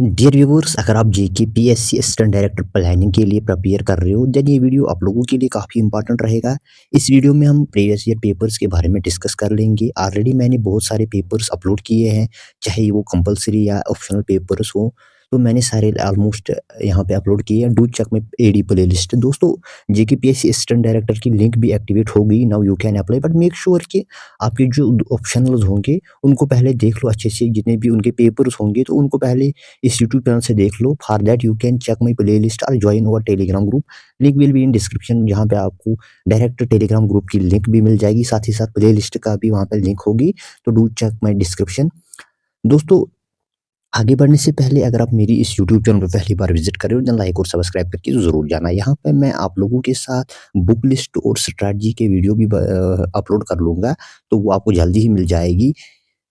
Dear viewers, अगर आप जेके PSC assistant director planning के लिए प्रिपेयर कर रहे हो, देन ये वीडियो आप लोगों के लिए काफ़ी इंपॉर्टेंट रहेगा। इस वीडियो में हम प्रीवियस ईयर पेपर्स के बारे में डिस्कस कर लेंगे। ऑलरेडी मैंने बहुत सारे पेपर्स अपलोड किए हैं, चाहे वो कंपलसरी या ऑप्शनल पेपर्स हो, तो मैंने सारे ऑलमोस्ट यहाँ पे अपलोड किए हैं। Do check my AD playlist. दोस्तों, जेके पीएससी असिस्टेंट डायरेक्टर की लिंक भी एक्टिवेट हो गई। Now you can apply, but make sure कि आपके जो ऑप्शनल्स होंगे उनको पहले देख लो अच्छे से। जितने भी उनके पेपर्स होंगे तो उनको पहले इस यूट्यूब चैनल से देख लो। For that you can check my playlist और join our Telegram group. Link will be in description, जहाँ पे आपको डायरेक्ट टेलीग्राम ग्रुप की लिंक भी मिल जाएगी, साथ ही साथ प्ले लिस्ट का भी वहाँ पे लिंक होगी। तो डू चेक माई डिस्क्रिप्शन। दोस्तों, आगे बढ़ने से पहले अगर आप मेरी इस यूट्यूब चैनल पर पहली बार विजिट कर रहे हो, देन लाइक और सब्सक्राइब करके ज़रूर जाना। यहाँ पे मैं आप लोगों के साथ बुक लिस्ट और स्ट्रैटेजी के वीडियो भी अपलोड कर लूँगा, तो वो आपको जल्दी ही मिल जाएगी।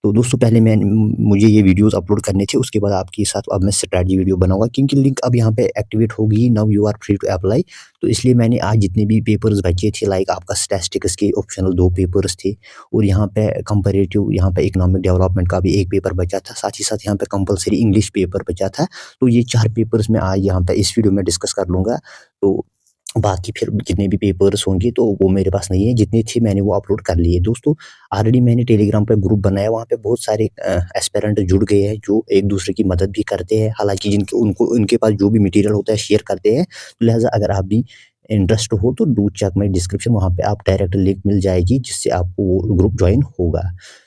तो दोस्तों, पहले मुझे ये वीडियोस अपलोड करने थे, उसके बाद आपके साथ अब मैं स्ट्रैटेजी वीडियो बनाऊंगा, क्योंकि लिंक अब यहाँ पे एक्टिवेट हो गई। Now you are free to apply. तो इसलिए मैंने आज जितने भी पेपर्स बचे थे, लाइक आपका स्टैटिस्टिक्स के ऑप्शनल 2 पेपर्स थे, और यहाँ पे कंपैरेटिव, यहाँ पे इकोनॉमिक डेवलपमेंट का भी 1 पेपर बचा था, साथ ही साथ यहाँ पे कंपलसरी इंग्लिश पेपर बचा था। तो ये 4 पेपर्स मैं आज यहाँ पे इस वीडियो में डिस्कस कर लूँगा। तो बाकी फिर जितने भी पेपर्स होंगे तो वो मेरे पास नहीं है, जितने थे मैंने वो अपलोड कर लिए। दोस्तों, ऑलरेडी मैंने टेलीग्राम पे ग्रुप बनाया, वहाँ पे बहुत सारे एस्पिरेंट जुड़ गए हैं जो एक दूसरे की मदद भी करते हैं। हालांकि जिनके उनको उनके पास जो भी मटेरियल होता है शेयर करते हैं। तो लिहाजा अगर आप भी इंटरेस्ट हो तो डू चेक माई डिस्क्रिप्शन, वहाँ पे आप डायरेक्ट लिंक मिल जाएगी जिससे आपको वो ग्रुप ज्वाइन होगा।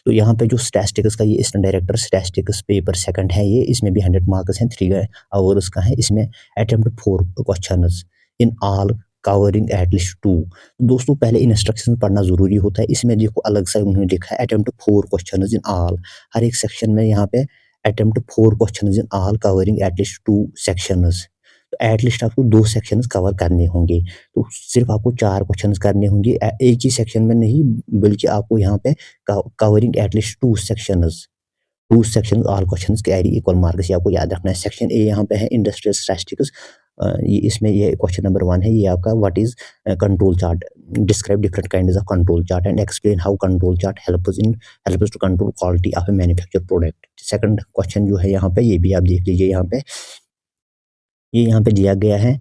तो यहाँ पे जो स्टैटिस्टिक्स का ये assistant director statistics paper second है, ये इसमें भी 100 मार्क्स हैं, 3 आवर्स का है। इसमें attempt 4 question in all covering at least 2। दोस्तों, पहले इंस्ट्रक्शन पढ़ना जरूरी होता है। इसमें देखो अलग से उन्होंने लिखा है अटेम्प्ट 4 क्वेश्चन इन ऑल। हर एक सेक्शन में यहाँ पे attempt 4 question in all covering at least 2 sections. तो एटलीस्ट आपको 2 सेक्शंस कवर करने होंगे। तो सिर्फ आपको 4 क्वेश्चंस करने होंगे, एक ही सेक्शन में नहीं, बल्कि आपको यहाँ पे covering at least 2 sections. 2 section all questions carry equal marks, ये आपको याद रखना है। सेक्शन ए यहाँ पे है इंडस्ट्रियल स्टैटिस्टिक्स। ये इसमें ये क्वेश्चन नंबर 1 है, ये आपका what is control chart, describe different kinds of control chart and explain how control chart help us to control quality of a manufacture product. Second question जो है यहाँ पे, ये भी आप देख लीजिए। यहाँ पे ये यहाँ पे दिया गया है,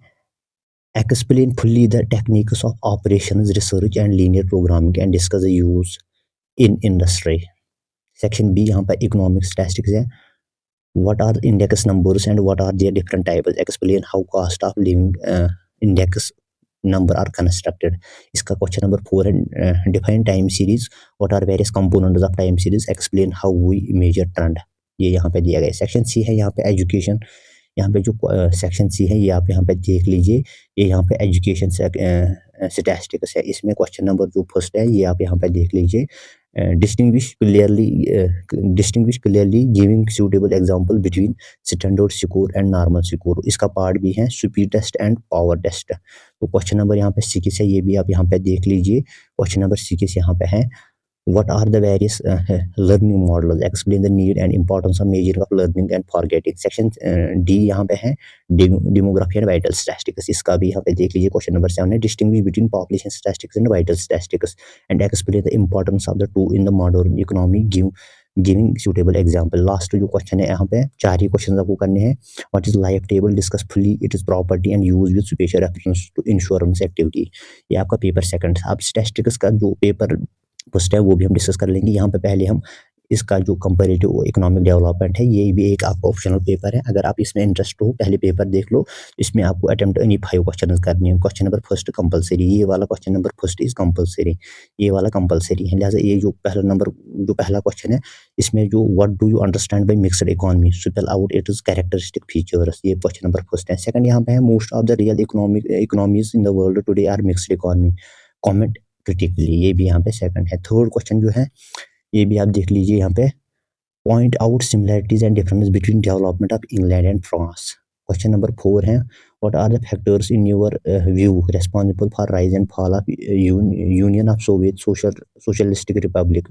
explain fully the techniques of operations research and linear programming and discuss the use in industry. Section B यहाँ पे इकोनॉमिक स्टैटिस्टिक्स है, what are index numbers and what are their different types, explain how cost of living index number are constructed। इसका question number 4 है, define time series, what are various components of time series, explain how we measure trend। ये यहाँ पे दिया गया है। Section C है यहाँ पे एजुकेशन। यहाँ पे जो सेक्शन सी है ये आप यहाँ पे देख लीजिए। ये यहाँ पे एजुकेशन स्टैटिस्टिक्स है। इसमें क्वेश्चन नंबर जो फर्स्ट है ये आप यहाँ पे देख लीजिए। distinguish clearly giving suitable example between standard score and normal score। इसका पार्ट भी है speed test and power test. तो क्वेश्चन नंबर यहाँ पे 6 है, ये भी आप यहाँ पे देख लीजिए। क्वेश्चन नंबर 6 यहाँ पे है, what are the various learning models, explain the need and importance of measure of learning and forgetting। Section D यहाँ पे है डेमोग्राफी एंड वाइटल स्टैटिस्टिक्स। इसका भी यहाँ पे देख लीजिए। क्वेश्चन नंबर 7 है, distinguish between population statistics and vital statistics and explain the importance of the two in the modern economy giving suitable example. Last जो क्वेश्चन है यहाँ पे 4 ही क्वेश्चन आपको करने हैं। What is life table, discuss fully it is property and use with special reference to insurance activity. ये आपका पेपर सेकंड। अब स्टैटिस्टिक्स का जो पेपर फर्स्ट है वो भी हम डिस्कस कर लेंगे। यहाँ पे पहले हम इसका जो कंपैरेटिव इकोनॉमिक डेवलपमेंट है, ये भी एक आपका ऑप्शनल पेपर है। अगर आप इसमें इंटरेस्ट हो, पहले पेपर देख लो। इसमें आपको अटेम्प्ट एनी 5 क्वेश्चन करने हैं। क्वेश्चन नंबर फर्स्ट कंपलसरी, ये वाला question number first is compulsory, ये वाला कंपलसरी है। लिहाजा ये जो पहला क्वेश्चन है, इसमें जो what do you understand by mixed economy, spell out it is characteristic features, ये क्वेश्चन नंबर फर्स्ट है। सेकंड यहाँ पे है, most of the real economies in the world today are mixed economy, comment critically, ये भी यहाँ पे second है। थर्ड क्वेश्चन जो है ये भी आप देख लीजिए। यहाँ पे point out similarities and difference between development of England and France. Question number 4 है, what are the factors in your view responsible for rise and fall of union of Soviet socialistic republic,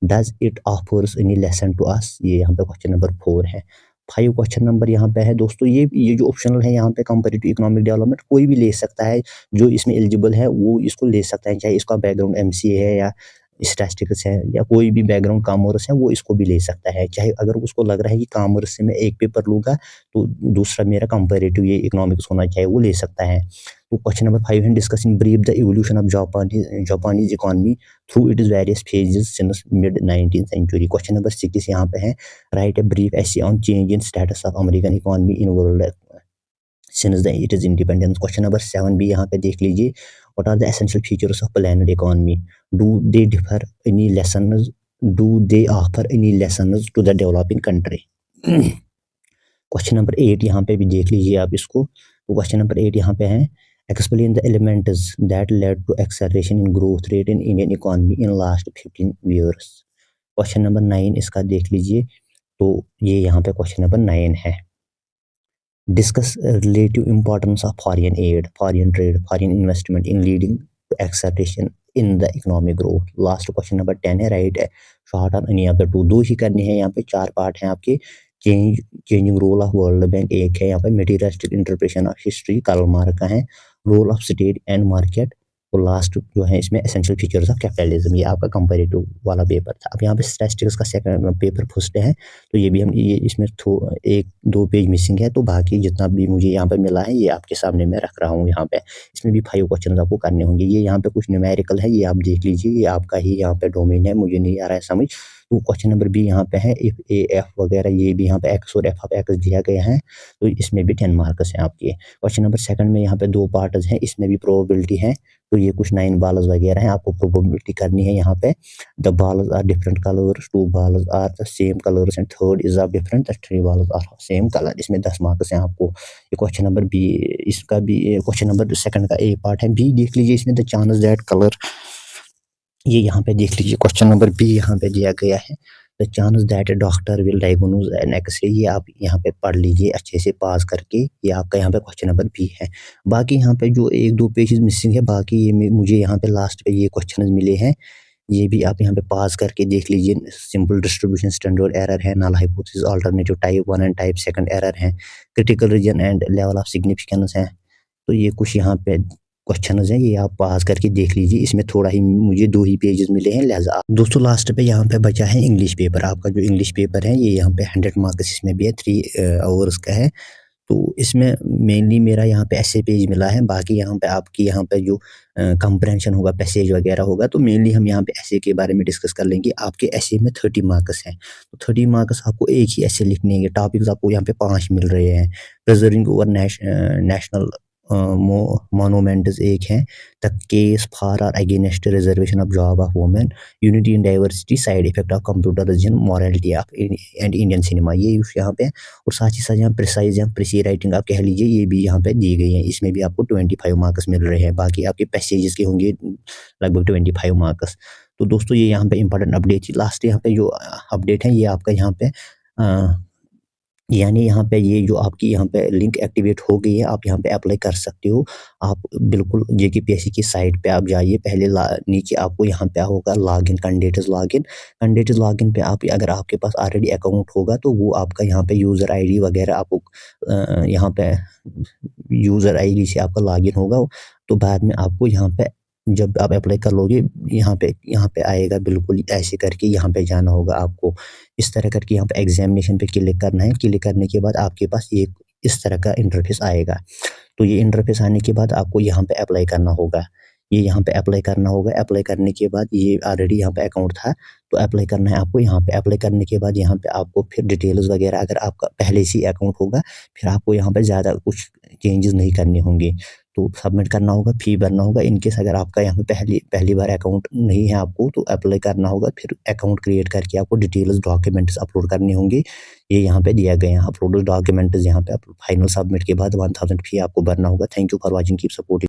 does it offers any lesson to us. ये यहाँ पे question number 4 है। 5 question number यहाँ पे है। दोस्तों, ये जो ऑप्शनल है यहाँ पे कंपैरेटिव इकोनॉमिक डेवलपमेंट, कोई भी ले सकता है जो इसमें एलिजिबल है वो इसको ले सकता है, चाहे इसका बैकग्राउंड एमसीए है या स्टैटिस्टिक्स है या कोई भी बैकग्राउंड कॉमर्स है वो इसको भी ले सकता है। चाहे अगर उसको लग रहा है कि कॉमर्स से मैं एक पेपर लूँगा तो दूसरा मेरा कंपैरेटिव ये इकोनॉमिक्स होना चाहिए, वो ले सकता है। तो क्वेश्चन नंबर 5 है, discuss in brief the evolution of Japanese economy through its various phases since mid 19th century. Question number 6 यहाँ पे है, write a brief essay on change in status of American economy in world since the it is independence। Question number 7 भी यहाँ पे देख लीजिए, what are the essential features of planned economy, do they differ any lessons, do they offer any lessons to the developing country. Question number 8 यहाँ पे भी देख लीजिए आप इसको। तो क्वेश्चन नंबर 8 यहाँ पे है, explain the elements that led to acceleration in growth rate in Indian economy in last 15 years. Question number 9 इसका देख लीजिए। तो ये यहाँ पे क्वेश्चन नंबर 9 है, discuss relative importance of foreign aid, foreign trade, foreign investment in leading to acceleration in the economic growth। Last question number 10 है, right है short on any of the to. दो ही करने हैं यहाँ पे, 4 पार्ट हैं आपके। Changing role of world bank एक है यहाँ पे, materialistic interpretation of history Karl Marx का है, role of state and market, और लास्ट जो है इसमें एसेंशियल फीचर्स ऑफ कैपिटलिज्म। ये आपका कंपैरेटिव वाला पेपर था। अब यहाँ पे स्टैटिस्टिक्स का सेकंड पेपर फर्स्ट है, तो ये भी हम ये इसमें 1-2 पेज मिसिंग है, तो बाकी जितना भी मुझे यहाँ पे मिला है ये आपके सामने मैं रख रहा हूँ यहाँ पे। इसमें भी 5 क्वेश्चन आपको करने होंगे। ये यहाँ पे कुछ न्यूमेरिकल है, ये आप देख लीजिए, ये आपका ही यहाँ पे डोमेन है, मुझे नहीं आ रहा है समझ। तो क्वेश्चन नंबर बी यहाँ पे है, इफ ए एफ वगैरह, ये भी यहाँ पे एक्स और एफ ऑफ एक्स दिया गया है, तो इसमें भी 10 मार्क्स हैं आपके। क्वेश्चन नंबर सेकंड में यहाँ पे 2 पार्ट्स हैं, इसमें भी प्रोबेबिलिटी है, तो ये कुछ 9 बॉल्स वगैरह हैं, आपको प्रोबेबिलिटी करनी है यहाँ पे। The balls are different colours, 2 balls are the same colours and third is of different, 3 balls are same colour. इसमें 10 मार्क्स हैं आपको। ये क्वेश्चन नंबर बी, इसका भी क्वेश्चन नंबर सेकंड का ए पार्ट है। बी देख लीजिए, इसमें द चांस दैट कलर, ये यहाँ पे देख लीजिए, क्वेश्चन नंबर बी यहाँ पे दिया गया है, the chance that doctor will diagnose an x-ray. ये आप यहाँ पे पढ़ लीजिए अच्छे से पास करके, ये आपका यहाँ पे क्वेश्चन नंबर बी है। बाकी यहाँ पे जो 1-2 पेजेस मिसिंग है, बाकी ये मुझे यहाँ पे लास्ट पे ये क्वेश्चन मिले हैं, ये भी आप यहाँ पे पास करके देख लीजिए। सिंपल डिस्ट्रीब्यूशन स्टैंडर्ड एरर है, null hypothesis alternative type 1 and type second error है, critical region and level of significance है। तो ये कुछ यहाँ पे क्वेश्चंस हैं, ये आप पास करके देख लीजिए। इसमें थोड़ा ही मुझे 2 ही पेजेस मिले हैं, लिहाजा दोस्तों लास्ट पे यहाँ पे बचा है इंग्लिश पेपर। आपका जो इंग्लिश पेपर है ये यहाँ पे 100 मार्क्स इसमें भी है, 3 आवर्स का है। तो इसमें मेनली मेरा यहाँ पे ऐसे पेज मिला है, बाकी यहाँ पे आपकी यहाँ पे जो कंप्रेंशन होगा, पैसेज वगैरह होगा, तो मेनली हम यहाँ पे ऐसे के बारे में डिस्कस कर लेंगे। आपके ऐसे में 30 मार्क्स हैं, तो 30 मार्क्स आपको एक ही ऐसे लिखने हैं। टॉपिक्स आपको यहाँ पे 5 मिल रहे हैं। प्रिजर्विंग ओवर नेशनल मोनूमेंट्स एक है, द केस फॉर और against reservation of job of women, unity in diversity, side effect of computer vision, morality of and Indian cinema, ये यहाँ पे। और साथ ही साथ यहाँ प्रिसाइज या प्रिसी राइटिंग आप कह लीजिए, ये भी यहाँ पे दी गई है। इसमें भी आपको 25 मार्क्स मिल रहे हैं। बाकी आपके पैसेजेस के होंगे लगभग 25 मार्क्स। तो दोस्तों ये यहाँ पे इंपॉर्टेंट अपडेट, लास्ट यहाँ पे जो अपडेट है ये आपका यहाँ पे यानी यहाँ पे ये जो आपकी यहाँ पे लिंक एक्टिवेट हो गई है, आप यहाँ पे अप्लाई कर सकते हो। आप बिल्कुल जेकेपीएससी की साइट पे आप जाइए, पहले नीचे आपको यहाँ पे होगा लॉगिन, कैंडिडेट्स लॉगिन पे आप, अगर आपके पास ऑलरेडी अकाउंट होगा तो वो आपका यहाँ पे यूज़र आईडी वगैरह आपको यहाँ पे यूज़र आईडी से आपका लॉगिन होगा। तो बाद में आपको यहाँ पे जब आप अप्लाई कर लोगे, यहाँ पे आएगा, बिल्कुल ऐसे करके यहाँ पे जाना होगा आपको। इस तरह करके यहाँ पे एग्जामिनेशन पे क्लिक करना है। क्लिक करने के बाद आपके पास ये इस तरह का इंटरफेस आएगा। तो ये इंटरफेस आने के बाद आपको यहाँ पे अप्लाई करना होगा। ये यहाँ पे अप्लाई करना होगा। अप्लाई करने के बाद ये ऑलरेडी यहाँ पे अकाउंट था, तो अप्लाई करना है आपको यहाँ पे। अप्लाई करने के बाद यहाँ पे आपको फिर डिटेल्स वगैरह, अगर आपका पहले से ही अकाउंट होगा, फिर आपको यहाँ पे ज़्यादा कुछ चेंजेस नहीं करने होंगे। तो सबमिट करना होगा, फी भरना होगा। इनकेस अगर आपका यहाँ पे पहली बार अकाउंट नहीं है आपको, तो अप्लाई करना होगा। फिर अकाउंट क्रिएट करके आपको डिटेल्स डॉक्यूमेंट्स अपलोड करने होंगे। ये यहाँ पे दिया गया है, अपलोड डॉक्यूमेंट्स। यहाँ पे फाइनल सबमिट के बाद 1000 फी आपको भरना होगा। Thank you for watching, keep supporting.